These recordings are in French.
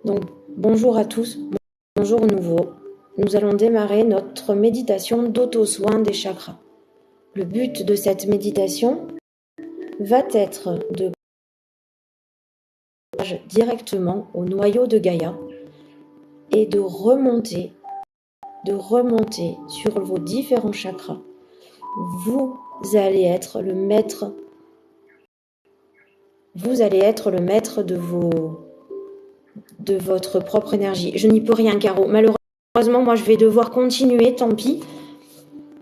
Donc, bonjour à tous, bonjour aux nouveaux. Nous allons démarrer notre méditation d'auto-soin des chakras. Le but de cette méditation va être de directement au noyau de Gaïa et de remonter sur vos différents chakras. Vous allez être le maître de votre propre énergie. Je n'y peux rien, Caro. Malheureusement, moi, je vais devoir continuer, tant pis.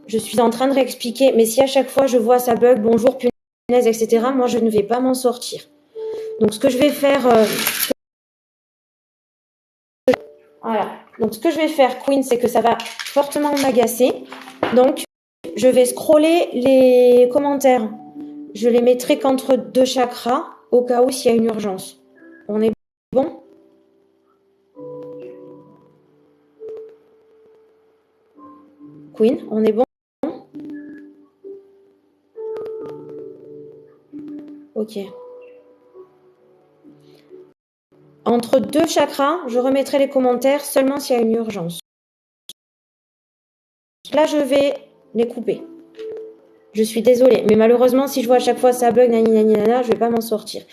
Je suis en train de réexpliquer, mais si à chaque fois je vois ça bug, bonjour, punaise, etc., moi, je ne vais pas m'en sortir. Donc, ce que je vais faire... Voilà. Donc, ce que je vais faire, Queen, c'est que ça va fortement m'agacer. Donc, je vais scroller les commentaires. Je les mettrai qu'entre deux chakras, au cas où s'il y a une urgence. On est bon ? Queen, on est bon ? Ok. Entre deux chakras, je remettrai les commentaires seulement s'il y a une urgence. Là, je vais les couper. Je suis désolée, mais malheureusement, si je vois à chaque fois ça bug, nana, je vais pas m'en sortir.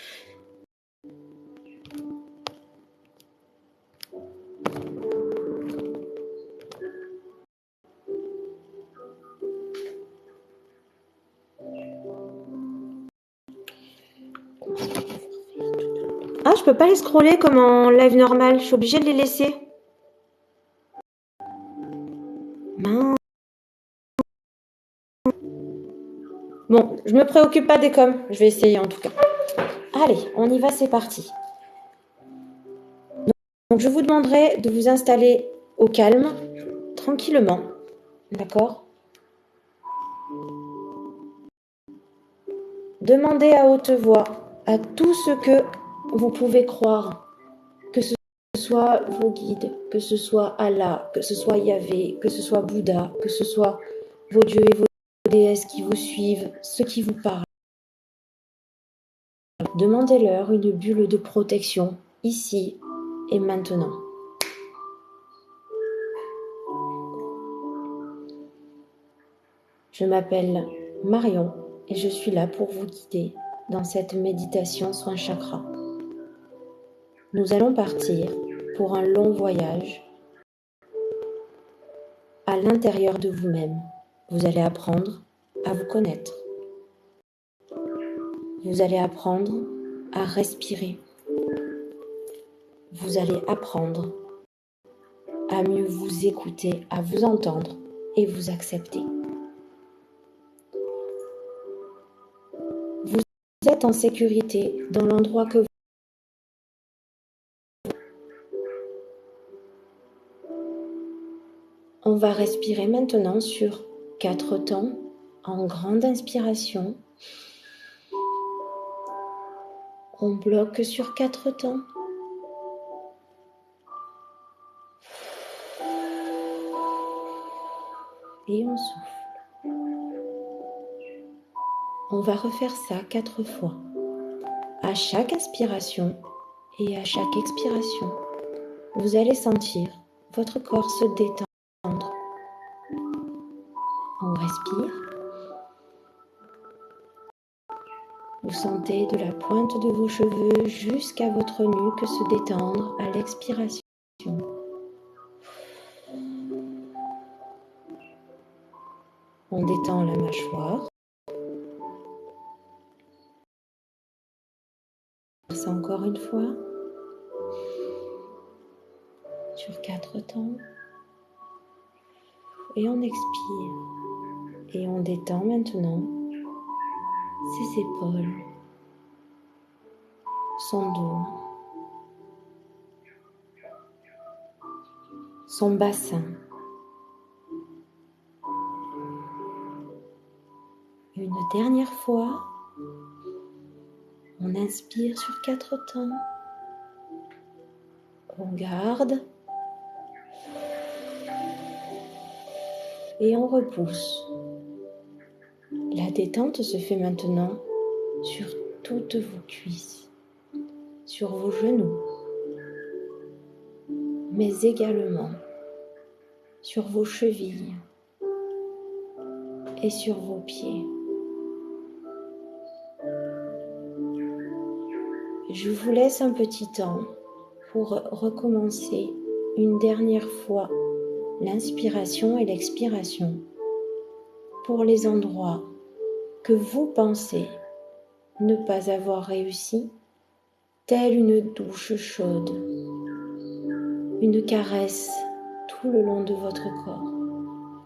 Ah, je peux pas les scroller comme en live normal. Je suis obligée de les laisser. Mince. Bon, je me préoccupe pas des coms. Je vais essayer en tout cas. Allez, on y va, c'est parti. Donc, je vous demanderai de vous installer au calme, tranquillement. D'accord ? Demandez à haute voix à tout ce que vous pouvez croire, que ce soit vos guides, que ce soit Allah, que ce soit Yahvé, que ce soit Bouddha, que ce soit vos dieux et vos déesses qui vous suivent, ceux qui vous parlent. Demandez-leur une bulle de protection, ici et maintenant. Je m'appelle Marion et je suis là pour vous guider dans cette méditation soin chakra. Nous allons partir pour un long voyage à l'intérieur de vous-même. Vous allez apprendre à vous connaître. Vous allez apprendre à respirer. Vous allez apprendre à mieux vous écouter, à vous entendre et vous accepter. Vous êtes en sécurité dans l'endroit que vous... On va respirer maintenant sur 4 temps en grande inspiration. On bloque sur 4 temps. Et on souffle. On va refaire ça 4 fois. À chaque inspiration et à chaque expiration, vous allez sentir votre corps se détendre. On respire. Vous sentez de la pointe de vos cheveux jusqu'à votre nuque se détendre à l'expiration. On détend la mâchoire. Ça encore une fois. Sur 4 temps. Et on expire. Et on détend maintenant ses épaules, son dos, son bassin. Une dernière fois, on inspire sur 4 temps. On garde. Et on repousse. La détente se fait maintenant sur toutes vos cuisses, sur vos genoux, mais également sur vos chevilles et sur vos pieds. Je vous laisse un petit temps pour recommencer une dernière fois l'inspiration et l'expiration pour les endroits que vous pensez ne pas avoir réussi, telle une douche chaude, une caresse tout le long de votre corps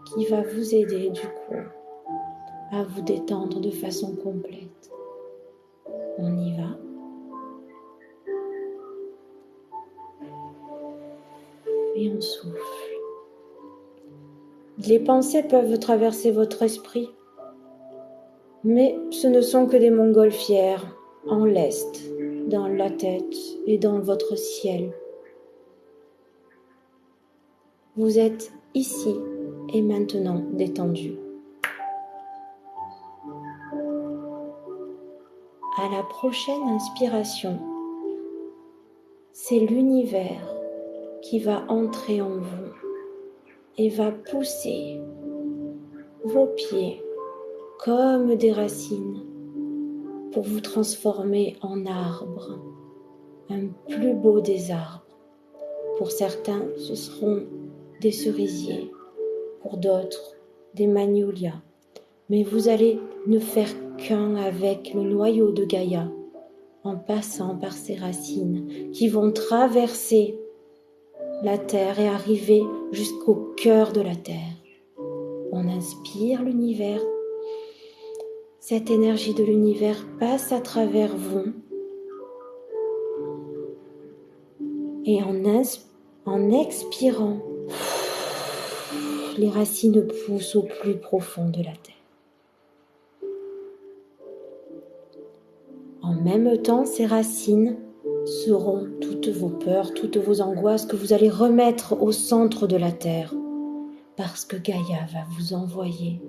qui va vous aider du coup à vous détendre de façon complète. On y va. Et on souffle. Les pensées peuvent traverser votre esprit, mais ce ne sont que des montgolfières en lest, dans la tête et dans votre ciel. Vous êtes ici et maintenant détendu. À la prochaine inspiration, c'est l'univers qui va entrer en vous et va pousser vos pieds comme des racines pour vous transformer en arbre, un plus beau des arbres. Pour certains, ce seront des cerisiers, pour d'autres, des magnolias. Mais vous allez ne faire qu'un avec le noyau de Gaïa, en passant par ces racines qui vont traverser la terre et arriver jusqu'au cœur de la terre. On inspire l'univers. Cette énergie de l'univers passe à travers vous. Et en expirant, les racines poussent au plus profond de la terre. En même temps, ces racines seront toutes vos peurs, toutes vos angoisses que vous allez remettre au centre de la terre, parce que Gaïa va vous envoyer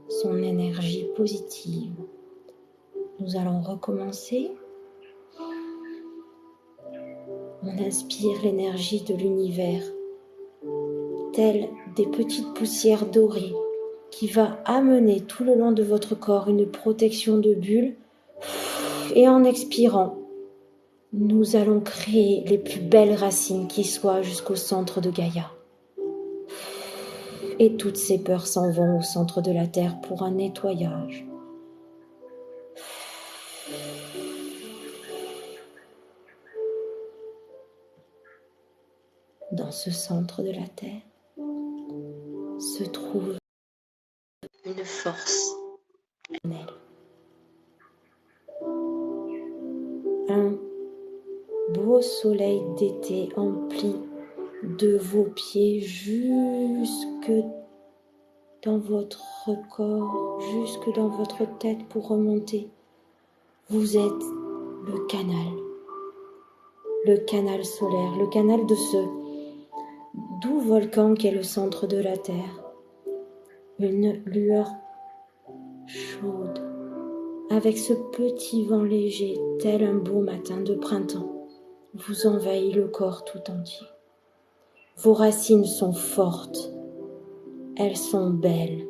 son énergie positive. Nous allons recommencer. On inspire l'énergie de l'univers, telle des petites poussières dorées, qui va amener tout le long de votre corps une protection de bulles. Et en expirant, nous allons créer les plus belles racines qui soient jusqu'au centre de Gaïa. Et toutes ces peurs s'en vont au centre de la terre pour un nettoyage. Dans ce centre de la terre se trouve une force éternelle. Un beau soleil d'été emplit de vos pieds jusque dans votre corps, jusque dans votre tête pour remonter. Vous êtes le canal solaire, le canal de ce doux volcan qu'est le centre de la Terre. Une lueur chaude, avec ce petit vent léger, tel un beau matin de printemps, vous envahit le corps tout entier. Vos racines sont fortes, elles sont belles,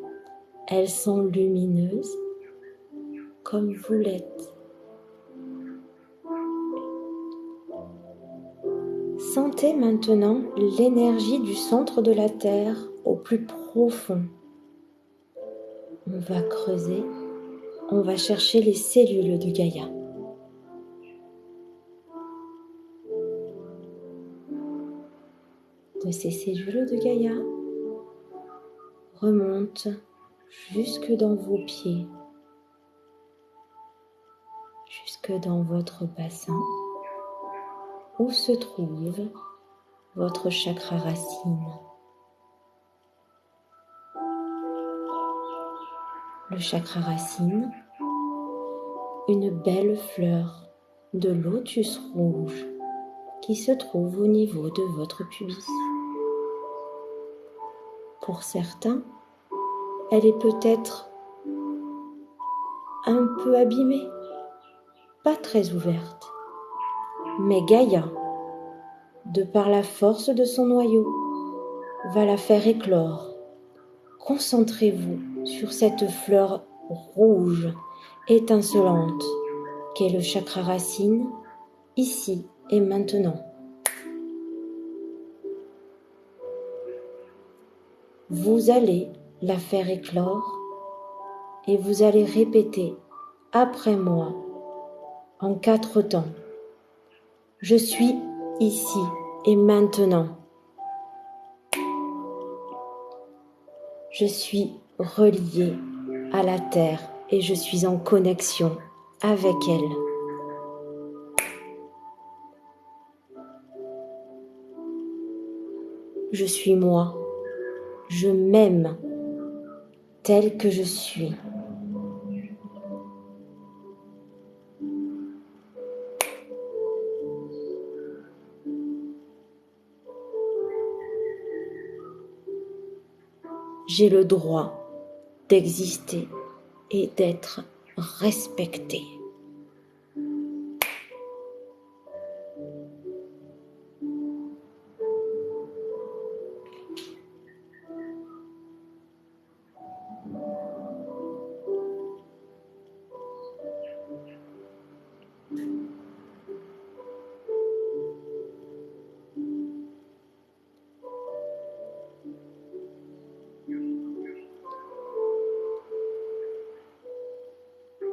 elles sont lumineuses, comme vous l'êtes. Sentez maintenant l'énergie du centre de la Terre au plus profond. On va creuser, on va chercher les cellules de Gaïa. De ces cellules de Gaïa remontent jusque dans vos pieds, jusque dans votre bassin, où se trouve votre chakra racine. Le chakra racine, une belle fleur de lotus rouge qui se trouve au niveau de votre pubis. Pour certains, elle est peut-être un peu abîmée, pas très ouverte. Mais Gaïa de par la force de son noyau, va la faire éclore. Concentrez-vous sur cette fleur rouge, étincelante, qu'est le chakra racine, ici et maintenant. Vous allez la faire éclore et vous allez répéter après moi en 4 temps. Je suis ici et maintenant. Je suis relié à la terre et je suis en connexion avec elle. Je suis moi. Je m'aime tel que je suis. J'ai le droit d'exister et d'être respecté.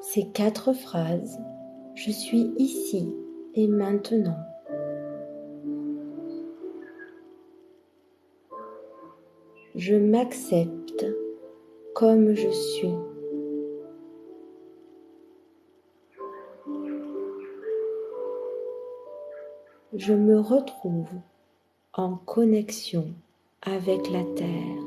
Ces 4 phrases, je suis ici et maintenant. Je m'accepte comme je suis. Je me retrouve en connexion avec la terre.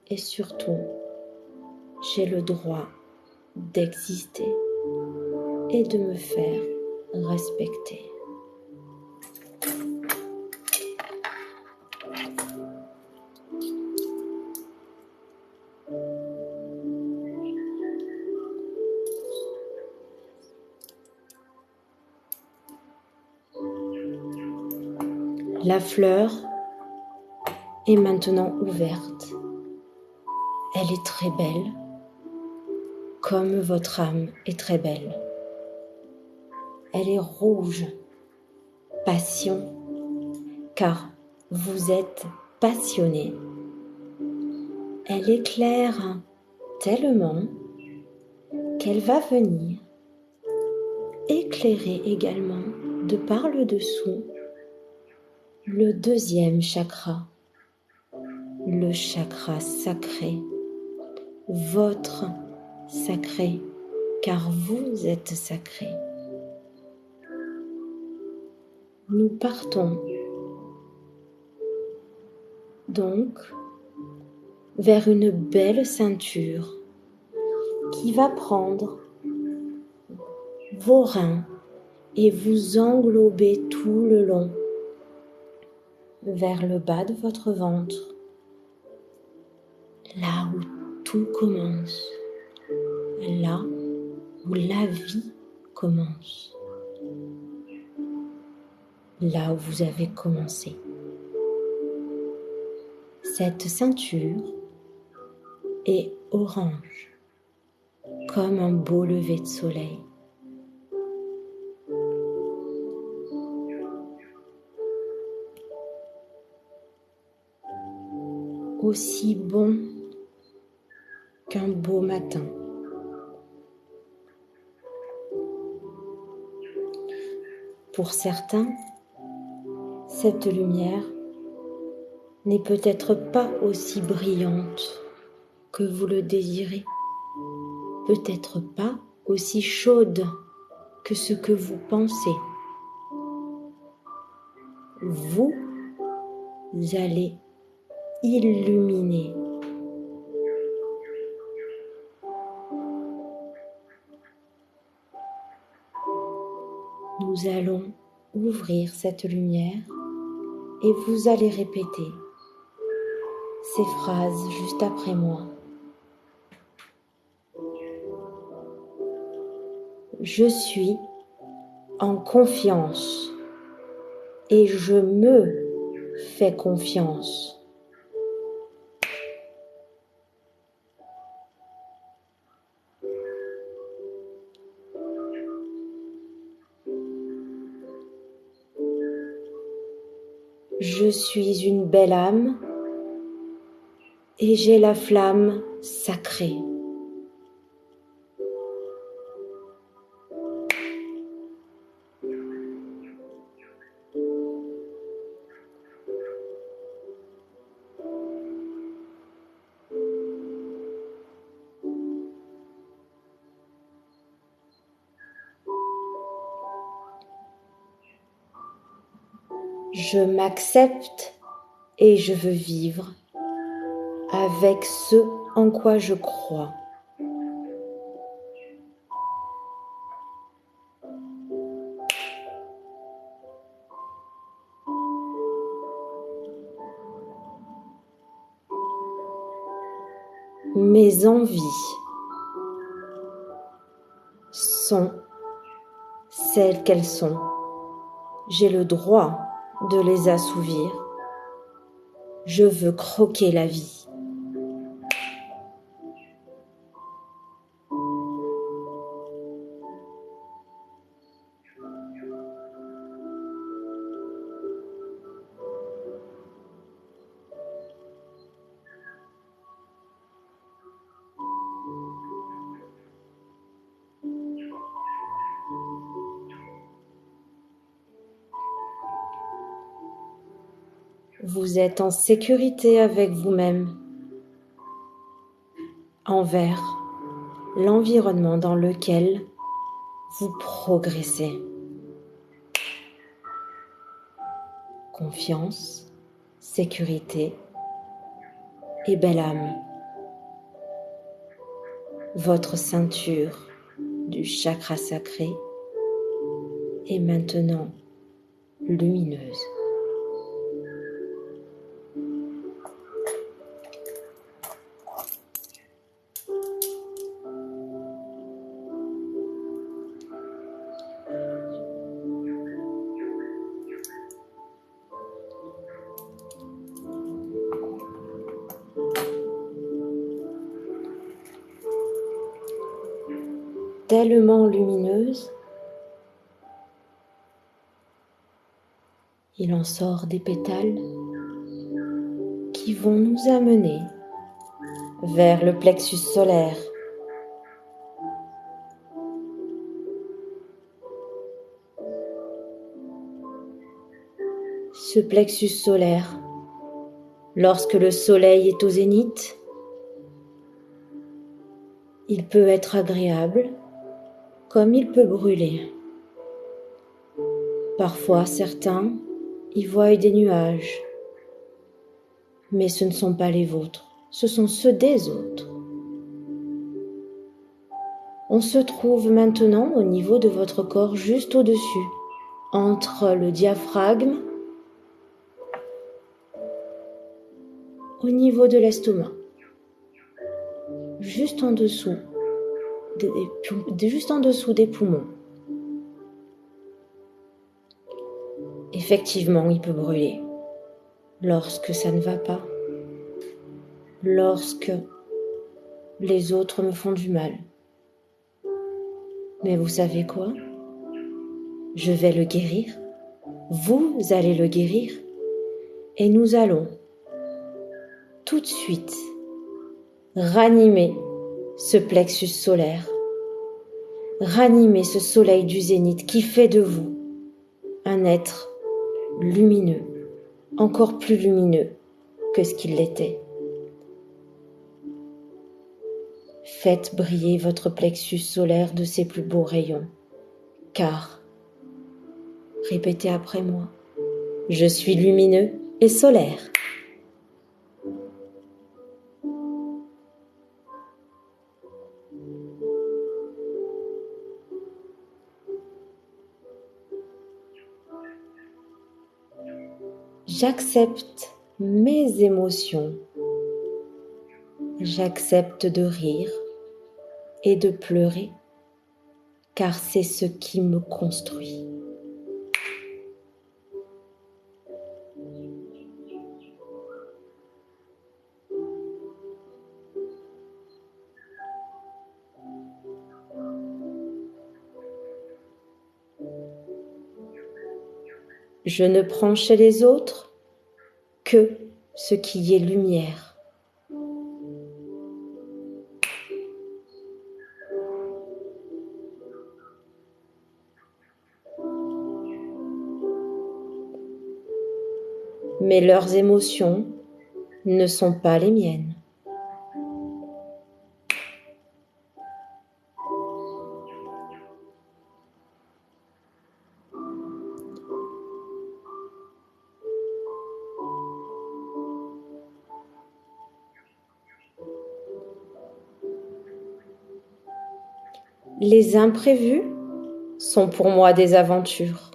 Et surtout, j'ai le droit d'exister et de me faire respecter. La fleur est maintenant ouverte. Elle est très belle, comme votre âme est très belle. Elle est rouge, passion, car vous êtes passionné. Elle éclaire tellement qu'elle va venir éclairer également de par le dessous le 2e chakra, le chakra sacré, votre sacré, car vous êtes sacré. Nous partons donc vers une belle ceinture qui va prendre vos reins et vous englober tout le long vers le bas de votre ventre, là où tout commence, là où la vie commence, là où vous avez commencé. Cette ceinture est orange, comme un beau lever de soleil. Aussi bon qu'un beau matin. Pour certains, cette lumière n'est peut-être pas aussi brillante que vous le désirez, peut-être pas aussi chaude que ce que vous pensez. Vous allez illuminer. Nous allons ouvrir cette lumière et vous allez répéter ces phrases juste après moi. Je suis en confiance et je me fais confiance. Je suis une belle âme et j'ai la flamme sacrée. Je m'accepte et je veux vivre avec ce en quoi je crois. Mes envies sont celles qu'elles sont. J'ai le droit de les assouvir. Je veux croquer la vie. Vous êtes en sécurité avec vous-même, envers l'environnement dans lequel vous progressez. Confiance, sécurité et belle âme. Votre ceinture du chakra sacré est maintenant lumineuse. Tellement lumineuse, il en sort des pétales qui vont nous amener vers le plexus solaire. Ce plexus solaire, lorsque le soleil est au zénith, il peut être agréable comme il peut brûler. Parfois, certains y voient des nuages, mais ce ne sont pas les vôtres, ce sont ceux des autres. On se trouve maintenant au niveau de votre corps, juste au-dessus, entre le diaphragme, au niveau de l'estomac, juste en dessous des poumons. Effectivement, il peut brûler lorsque ça ne va pas, lorsque les autres me font du mal. Mais vous savez quoi? Je vais le guérir, vous allez le guérir, et nous allons tout de suite ranimer ce plexus solaire, ranimer ce soleil du zénith qui fait de vous un être lumineux, encore plus lumineux que ce qu'il l'était. Faites briller votre plexus solaire de ses plus beaux rayons, car, répétez après moi, je suis lumineux et solaire. J'accepte mes émotions. J'accepte de rire et de pleurer car c'est ce qui me construit. Je ne prends chez les autres que ce qui est lumière. Mais leurs émotions ne sont pas les miennes. Les imprévus sont pour moi des aventures.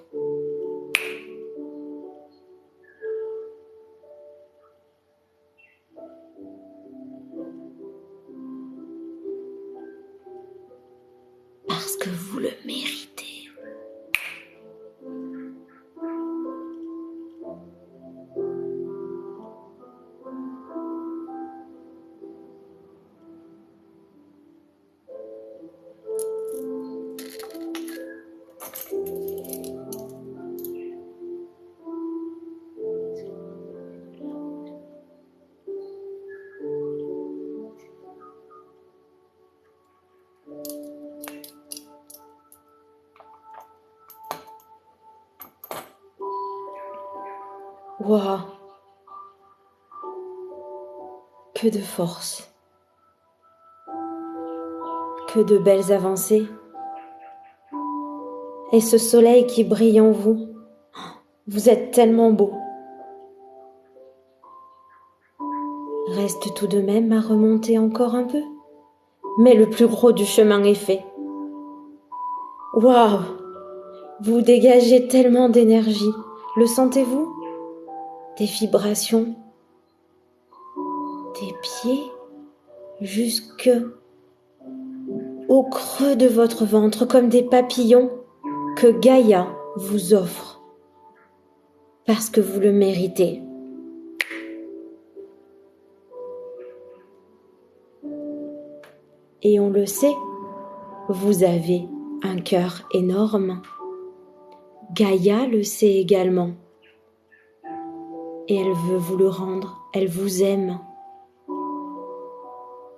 Parce que vous le méritez. Waouh! Que de force! Que de belles avancées! Et ce soleil qui brille en vous, vous êtes tellement beau. Reste tout de même à remonter encore un peu, mais le plus gros du chemin est fait. Waouh! Vous dégagez tellement d'énergie, le sentez-vous? Des vibrations, des pieds jusque au creux de votre ventre, comme des papillons que Gaïa vous offre, parce que vous le méritez. Et on le sait, vous avez un cœur énorme. Gaïa le sait également. Et elle veut vous le rendre, elle vous aime.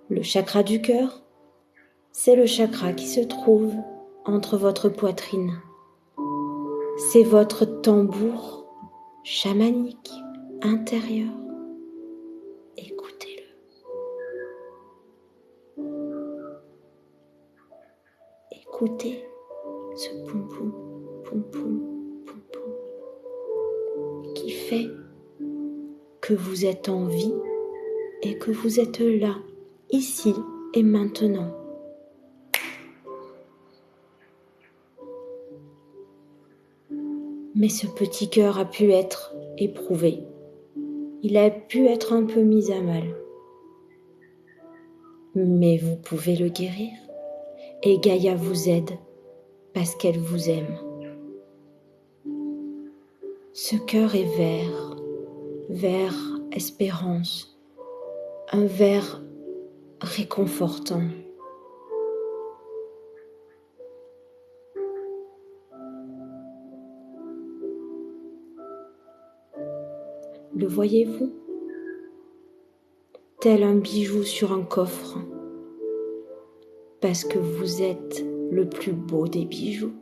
Le chakra du cœur, c'est le chakra qui se trouve entre votre poitrine. C'est votre tambour chamanique intérieur. Écoutez-le. Écoutez ce poum-poum, poum-poum, poum-poum, qui fait que vous êtes en vie et que vous êtes là, ici et maintenant. Mais ce petit cœur a pu être éprouvé. Il a pu être un peu mis à mal. Mais vous pouvez le guérir. Et Gaïa vous aide parce qu'elle vous aime. Ce cœur est vert, vert espérance, un vert réconfortant. Le voyez-vous? Tel un bijou sur un coffre, parce que vous êtes le plus beau des bijoux.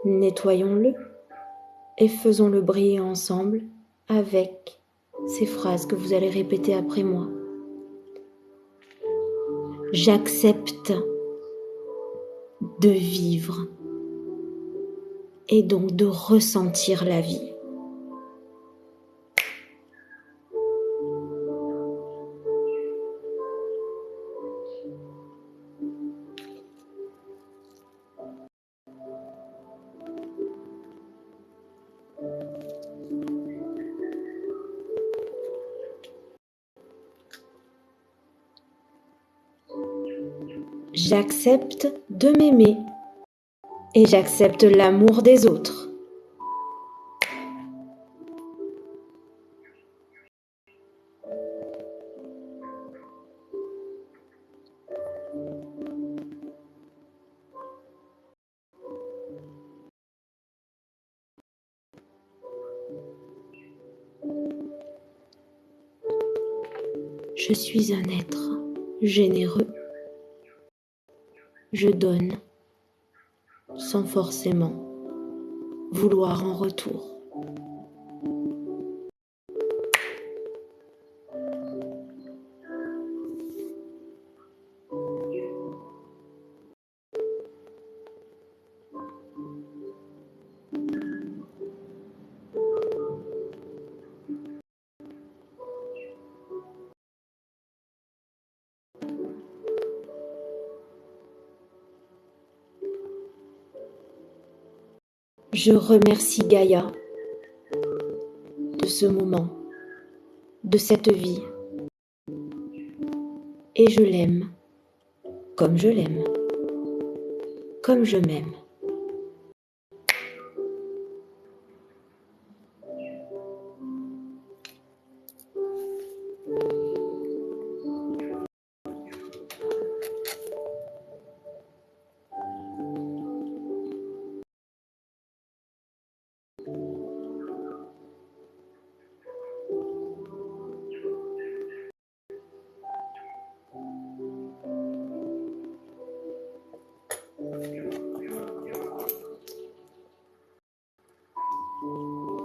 Nettoyons-le et faisons-le briller ensemble avec ces phrases que vous allez répéter après moi. J'accepte de vivre et donc de ressentir la vie. J'accepte de m'aimer et j'accepte l'amour des autres. Je suis un être généreux. Je donne sans forcément vouloir en retour. Je remercie Gaïa de ce moment, de cette vie, et je l'aime comme je l'aime, comme je m'aime.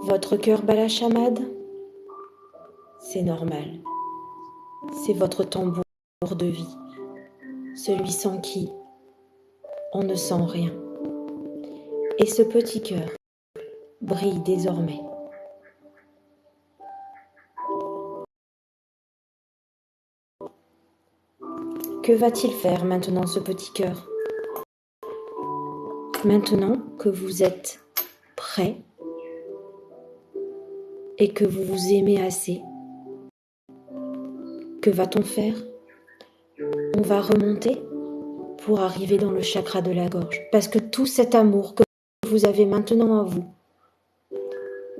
Votre cœur bat la chamade? C'est normal. C'est votre tambour de vie, celui sans qui on ne sent rien. Et ce petit cœur brille désormais. Que va-t-il faire maintenant, ce petit cœur? Maintenant que vous êtes prêt et que vous vous aimez assez, que va-t-on faire? On va remonter pour arriver dans le chakra de la gorge. Parce que tout cet amour que vous avez maintenant en vous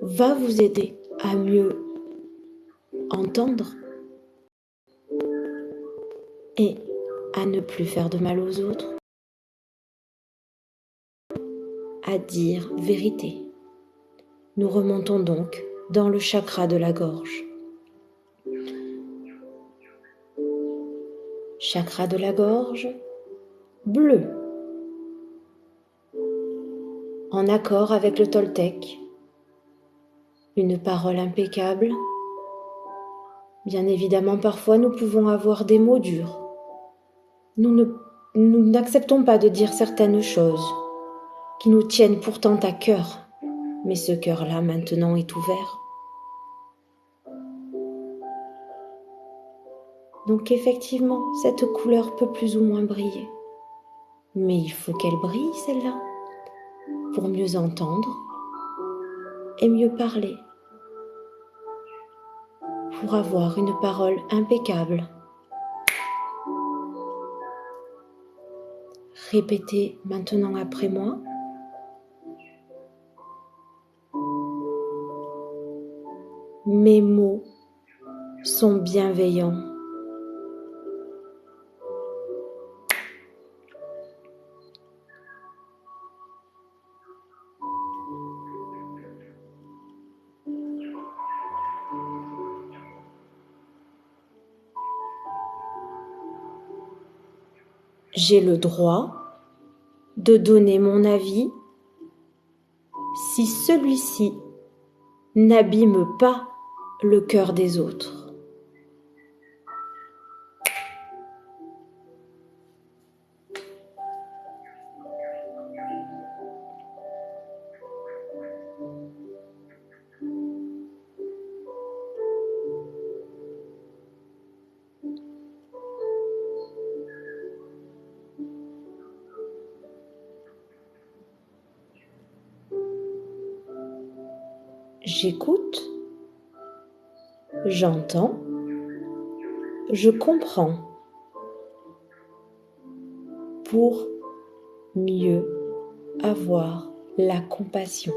va vous aider à mieux entendre et à ne plus faire de mal aux autres, à dire vérité. Nous remontons donc dans le chakra de la gorge. Chakra de la gorge bleu, en accord avec le Toltec. Une parole impeccable. Bien évidemment, parfois nous pouvons avoir des mots durs. Nous n'acceptons pas de dire certaines choses qui nous tiennent pourtant à cœur, mais ce cœur-là maintenant est ouvert. Donc effectivement, cette couleur peut plus ou moins briller. Mais il faut qu'elle brille, celle-là, pour mieux entendre et mieux parler, pour avoir une parole impeccable. Répétez maintenant après moi. Mes mots sont bienveillants. J'ai le droit de donner mon avis si celui-ci n'abîme pas le cœur des autres. J'écoute, j'entends, je comprends. pour mieux avoir la compassion.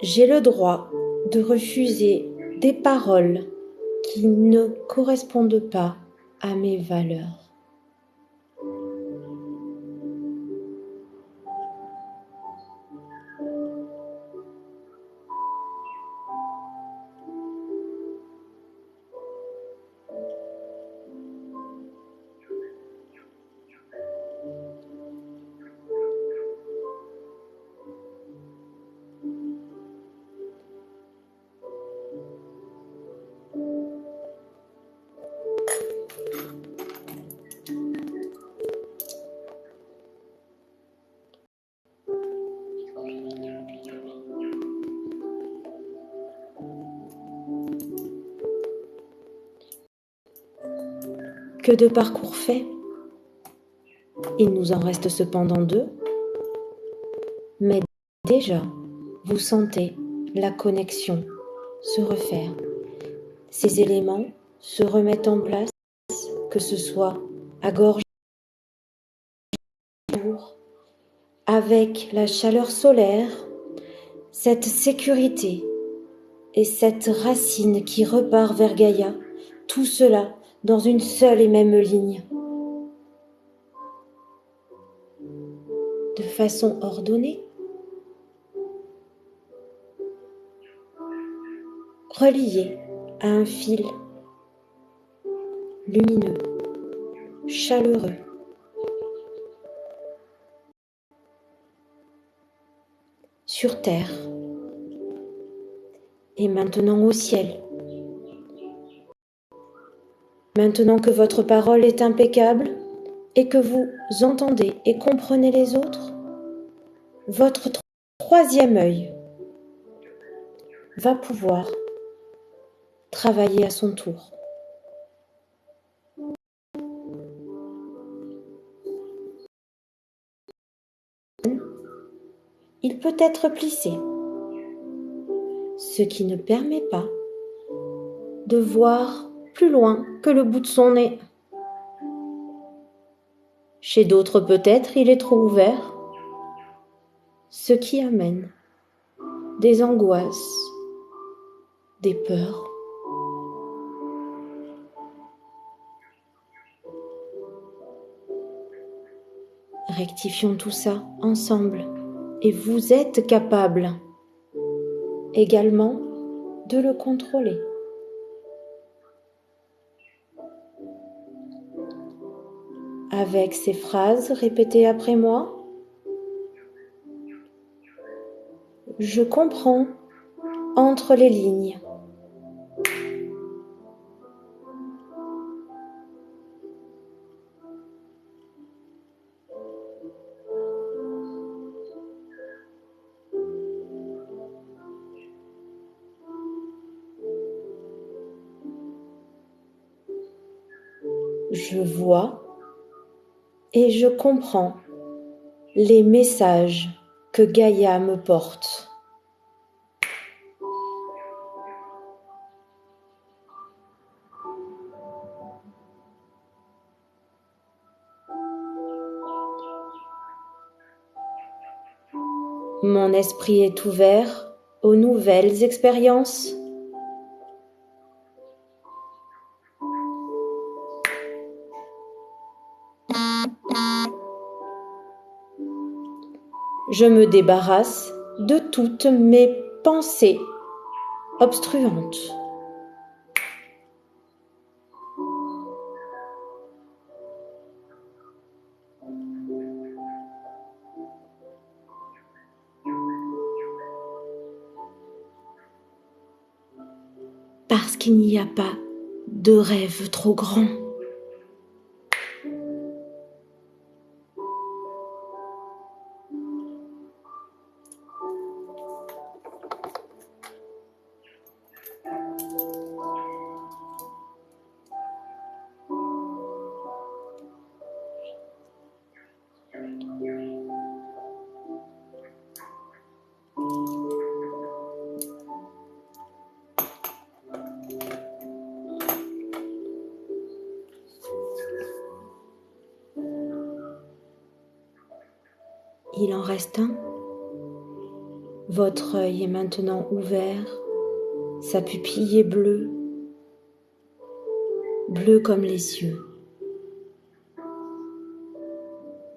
J'ai le droit de refuser des paroles qui ne correspondent pas à mes valeurs. Que de parcours faits. Il nous en reste cependant 2. Mais déjà, vous sentez la connexion se refaire. Ces éléments se remettent en place, que ce soit à gorge, avec la chaleur solaire, cette sécurité et cette racine qui repart vers Gaïa, tout cela dans une seule et même ligne. De façon ordonnée, relié à un fil lumineux, chaleureux. Sur terre et maintenant au ciel. Maintenant que votre parole est impeccable et que vous entendez et comprenez les autres, votre 3e œil va pouvoir travailler à son tour. Il peut être plissé, ce qui ne permet pas de voir plus loin que le bout de son nez. Chez d'autres peut-être il est trop ouvert, ce qui amène des angoisses, des peurs. Rectifions tout ça ensemble et vous êtes capable également de le contrôler. Avec ces phrases répétées après moi, je comprends entre les lignes. Je vois et je comprends les messages que Gaïa me porte. Mon esprit est ouvert aux nouvelles expériences. Je me débarrasse de toutes mes pensées obstruantes. Parce qu'il n'y a pas de rêve trop grand. Il en reste un. Votre œil est maintenant ouvert, sa pupille est bleue, bleu comme les cieux.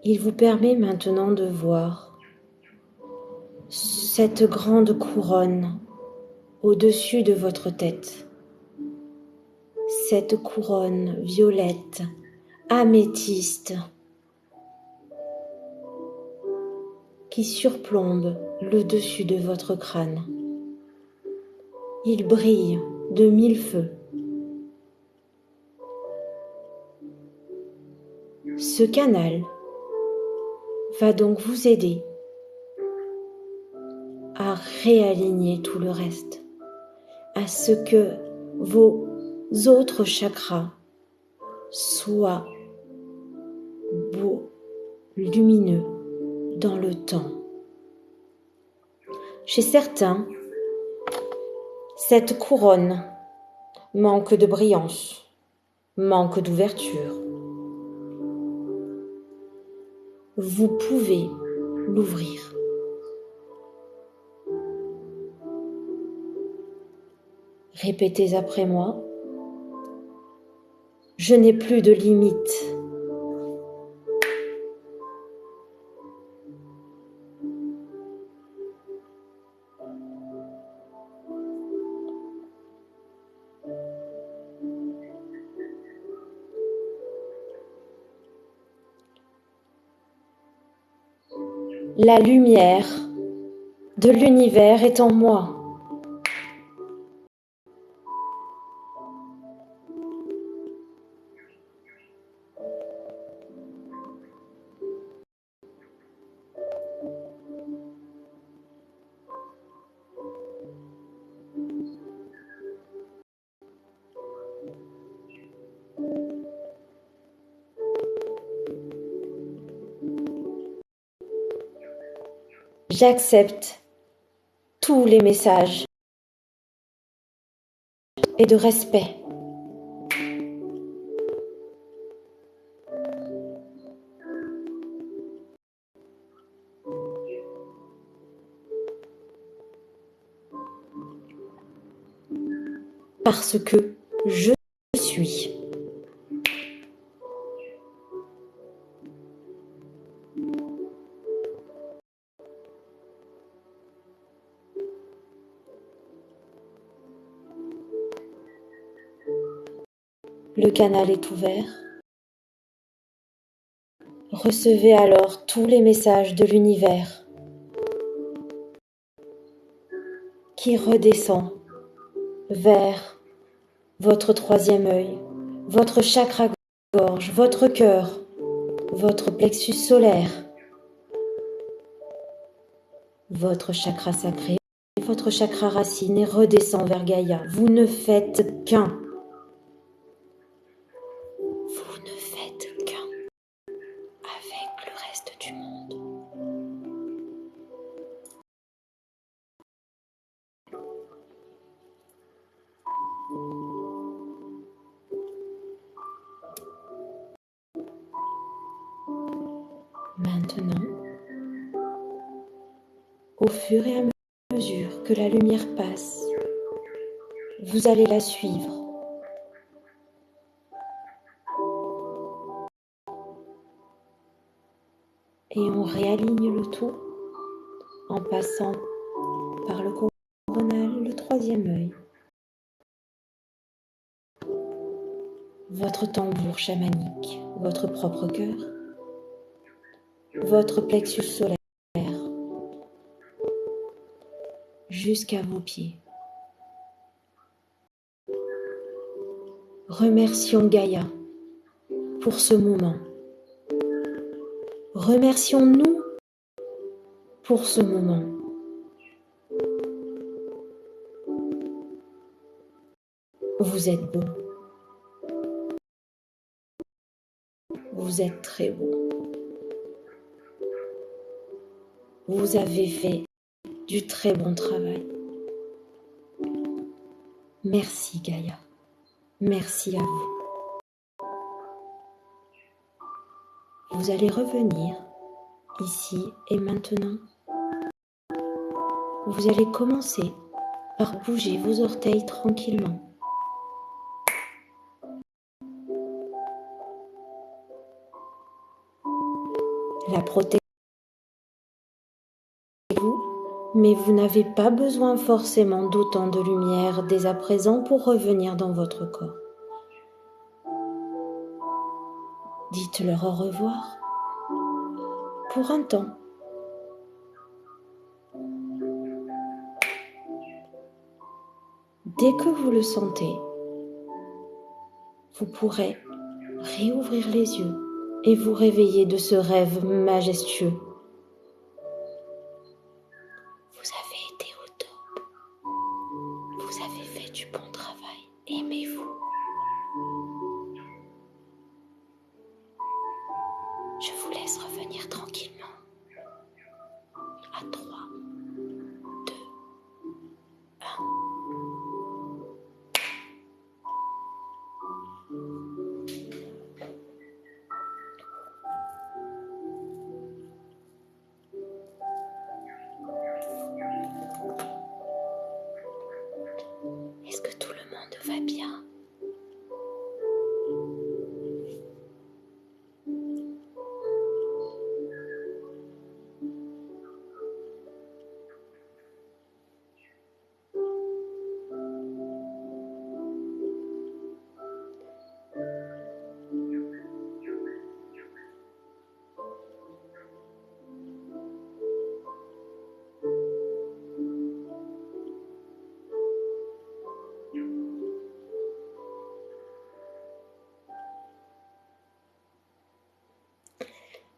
Il vous permet maintenant de voir cette grande couronne au-dessus de votre tête. Cette couronne violette, améthyste, qui surplombe le dessus de votre crâne. Il brille de mille feux. Ce canal va donc vous aider à réaligner tout le reste, à ce que vos autres chakras soient beaux, lumineux dans le temps. Chez certains, cette couronne manque de brillance, manque d'ouverture. Vous pouvez l'ouvrir. Répétez après moi. Je n'ai plus de limites. La lumière de l'univers est en moi. J'accepte tous les messages et de respect. Parce que je suis. Le canal est ouvert. Recevez alors tous les messages de l'univers qui redescend vers votre troisième œil, votre chakra-gorge, votre cœur, votre plexus solaire, votre chakra sacré, votre chakra racine et redescend vers Gaïa. Vous ne faites qu'un. Vous ne faites qu'un avec le reste du monde. Maintenant, au fur et à mesure que la lumière passe, vous allez la suivre. Et on réaligne le tout en passant par le coronal, le troisième œil, votre tambour chamanique, votre propre cœur, votre plexus solaire, jusqu'à vos pieds. Remercions Gaïa pour ce moment. Remercions-nous pour ce moment. Vous êtes beau. Vous êtes très beau. Vous avez fait du très bon travail. Merci Gaïa. Merci à vous. Vous allez revenir ici et maintenant. Vous allez commencer par bouger vos orteils tranquillement. La protection est vous, mais vous n'avez pas besoin forcément d'autant de lumière dès à présent pour revenir dans votre corps. Dites-leur au revoir pour un temps. Dès que vous le sentez, vous pourrez réouvrir les yeux et vous réveiller de ce rêve majestueux. Vous avez été au top. Vous avez fait du bon travail. Aimez-vous. Je vous laisse revenir tranquillement. À 3, 2, 1. Est-ce que tout le monde va bien?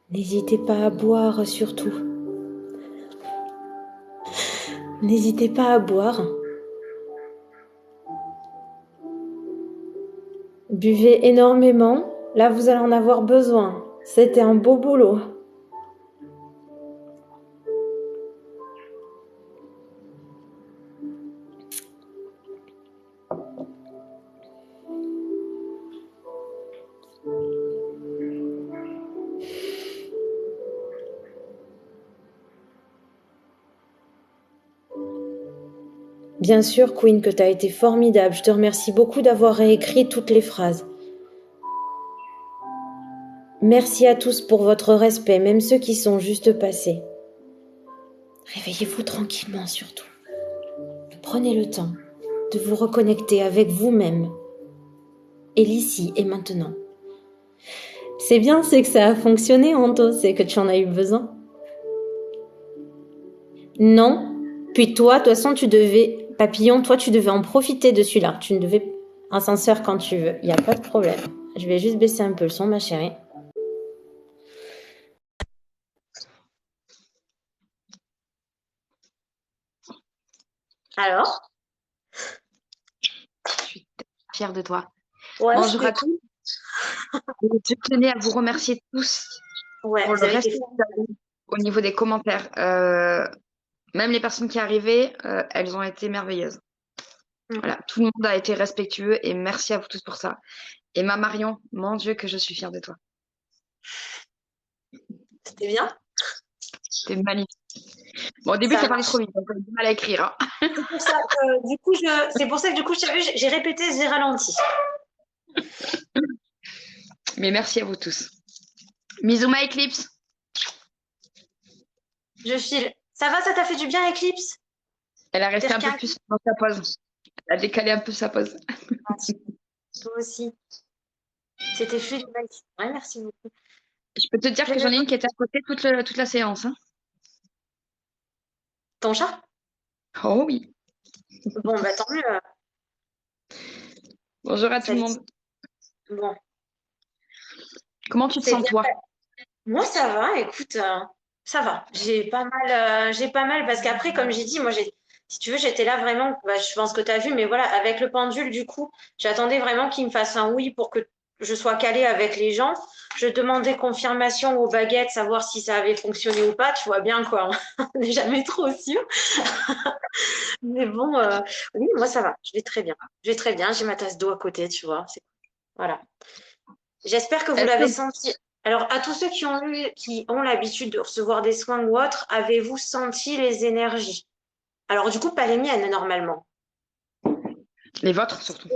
N'hésitez pas à boire surtout. N'hésitez pas à boire. Buvez énormément. Là, vous allez en avoir besoin. C'était un beau boulot. Bien sûr, Queen, que tu as été formidable. Je te remercie beaucoup d'avoir réécrit toutes les phrases. Merci à tous pour votre respect, même ceux qui sont juste passés. Réveillez-vous tranquillement surtout. Prenez le temps de vous reconnecter avec vous-même et l'ici et maintenant. C'est bien, c'est que ça a fonctionné, Anto, c'est que tu en as eu besoin. Non, puis toi, de toute façon, Papillon, toi, tu devais en profiter de celui-là. Tu ne devais ascenseur quand tu veux, il n'y a pas de problème. Je vais juste baisser un peu le son, ma chérie. Alors? Je suis fière de toi. Ouais, bonjour à tous. Je tenais à vous remercier tous pour le respect au niveau des commentaires. Même les personnes qui arrivaient, elles ont été merveilleuses. Voilà, tout le monde a été respectueux et merci à vous tous pour ça. Et ma Marion, mon Dieu, que je suis fière de toi. C'était bien? C'était magnifique. Bon, au début, tu as parlé trop vite, donc j'ai du mal à écrire. Hein. C'est pour ça que du coup, j'ai répété, j'ai ralenti. Mais merci à vous tous. Mizuma Eclipse. Je file. Ça va, ça t'a fait du bien, Eclipse? Elle a resté un peu plus dans sa pause. Elle a décalé un peu sa pause. Toi aussi. C'était fluide. Ouais, merci beaucoup. Je peux te dire que j'en ai une qui était à côté toute la séance. Hein. Ton chat? Oh oui. Bon, bah tant mieux. Bonjour à tout le monde. Bon. Comment tu te sens, toi? Moi, ça va, écoute, ça va. J'ai pas mal parce qu'après, comme j'ai dit, moi, si tu veux, j'étais là vraiment, bah, je pense que tu as vu, mais voilà, avec le pendule, du coup, j'attendais vraiment qu'il me fasse un oui pour que je sois calée avec les gens. Je demandais confirmation aux baguettes, savoir si ça avait fonctionné ou pas, tu vois bien quoi. On n'est jamais trop sûr. Mais bon, oui, moi, ça va. Je vais très bien. Je vais très bien. J'ai ma tasse d'eau à côté, tu vois. Voilà. J'espère que vous l'avez senti. Alors, à tous ceux qui ont l'habitude de recevoir des soins ou autres, avez-vous senti les énergies? Alors, du coup, pas les miennes, normalement. Les vôtres, surtout.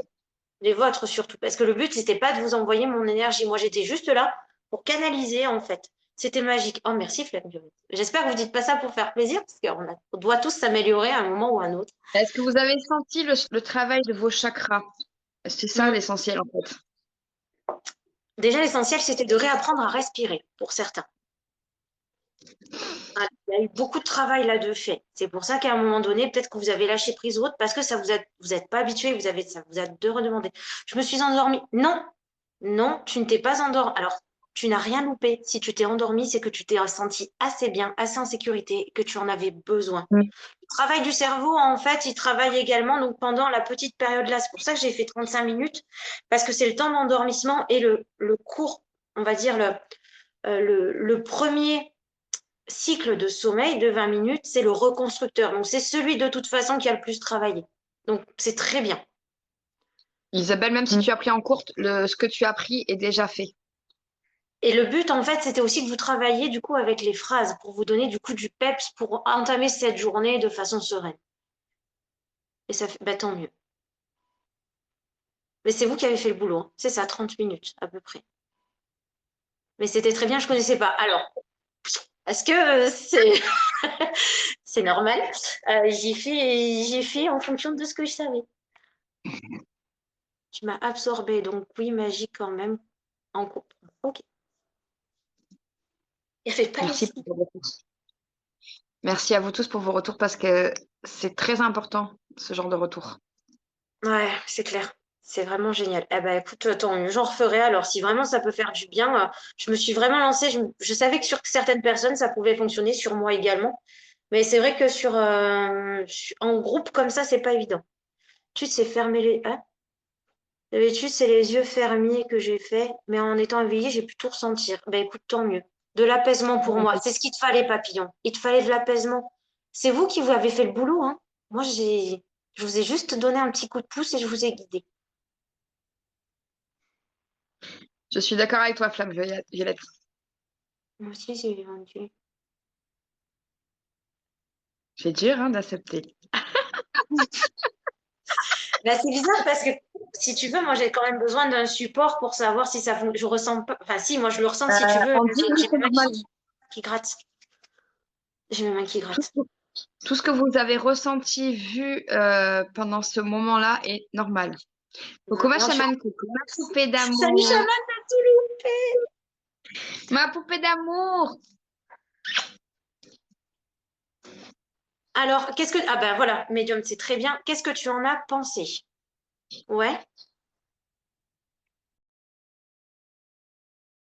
Les vôtres, surtout. Parce que le but, c'était pas de vous envoyer mon énergie. Moi, j'étais juste là pour canaliser, en fait. C'était magique. Oh, merci, Flamme Violette. J'espère que vous dites pas ça pour faire plaisir, parce on doit tous s'améliorer à un moment ou à un autre. Est-ce que vous avez senti le travail de vos chakras? C'est ça Mm. l'essentiel, en fait. Déjà, l'essentiel, c'était de réapprendre à respirer, pour certains. Ah, il y a eu beaucoup de travail là de fait. C'est pour ça qu'à un moment donné, peut-être que vous avez lâché prise ou autre parce que vous êtes pas habitué, ça vous a de redemander. Je me suis endormie. Non, non, tu ne t'es pas endormie. Alors, tu n'as rien loupé. Si tu t'es endormie, c'est que tu t'es senti assez bien, assez en sécurité, que tu en avais besoin. Mm. Le travail du cerveau, en fait, il travaille également donc pendant la petite période là. C'est pour ça que j'ai fait 35 minutes parce que c'est le temps d'endormissement et le court, on va dire le premier cycle de sommeil de 20 minutes, c'est le reconstructeur. Donc, c'est celui de toute façon qui a le plus travaillé. Donc, c'est très bien. Isabelle, même si tu as pris en courte, ce que tu as pris est déjà fait. Et le but, en fait, c'était aussi que vous travailliez du coup avec les phrases pour vous donner du coup du peps pour entamer cette journée de façon sereine. Et ça fait, bah, tant mieux. Mais c'est vous qui avez fait le boulot, hein. C'est ça, 30 minutes à peu près. Mais c'était très bien, je ne connaissais pas. Alors, est-ce que c'est c'est normal? J'ai fait en fonction de ce que je savais. Tu m'as absorbé, donc oui, magie quand même en couple. Ok. Il n'y avait pas Merci ici. pour vos retours. Merci à vous tous pour vos retours parce que c'est très important, ce genre de retour. Ouais, c'est clair. C'est vraiment génial. Eh ben, écoute, tant j'en referai alors. Si vraiment ça peut faire du bien, je me suis vraiment lancée. Je savais que sur certaines personnes, ça pouvait fonctionner, sur moi également. Mais c'est vrai que en groupe comme ça, c'est pas évident. Tu sais, fermer les. Hein. D'habitude, c'est les yeux fermés que j'ai fait, mais en étant éveillée, j'ai pu tout ressentir. Ben écoute, tant mieux. De l'apaisement pour moi. C'est ce qu'il te fallait, papillon. Il te fallait de l'apaisement. C'est vous qui vous avez fait le boulot, hein. Moi, je vous ai juste donné un petit coup de pouce et je vous ai guidé. Je suis d'accord avec toi, Flamme Violette. Moi aussi, j'ai vendu. C'est dur hein, d'accepter. Là, c'est bizarre parce que si tu veux, moi, j'ai quand même besoin d'un support pour savoir si ça fonctionne. Je ressens pas. Enfin, si, moi, je le ressens si tu veux. On dit que J'ai c'est mes mains normal. qui grattent. J'ai mes mains qui Tout, grattent. tout ce que vous avez ressenti, vu pendant ce moment-là est normal. Coucou ma Non, chamane, coucou ma poupée Salut, d'amour. chaman, t'as tout loupé. Ma poupée d'amour. Alors, qu'est-ce que. Ah ben voilà, médium, c'est très bien. Qu'est-ce que tu en as pensé? Ouais.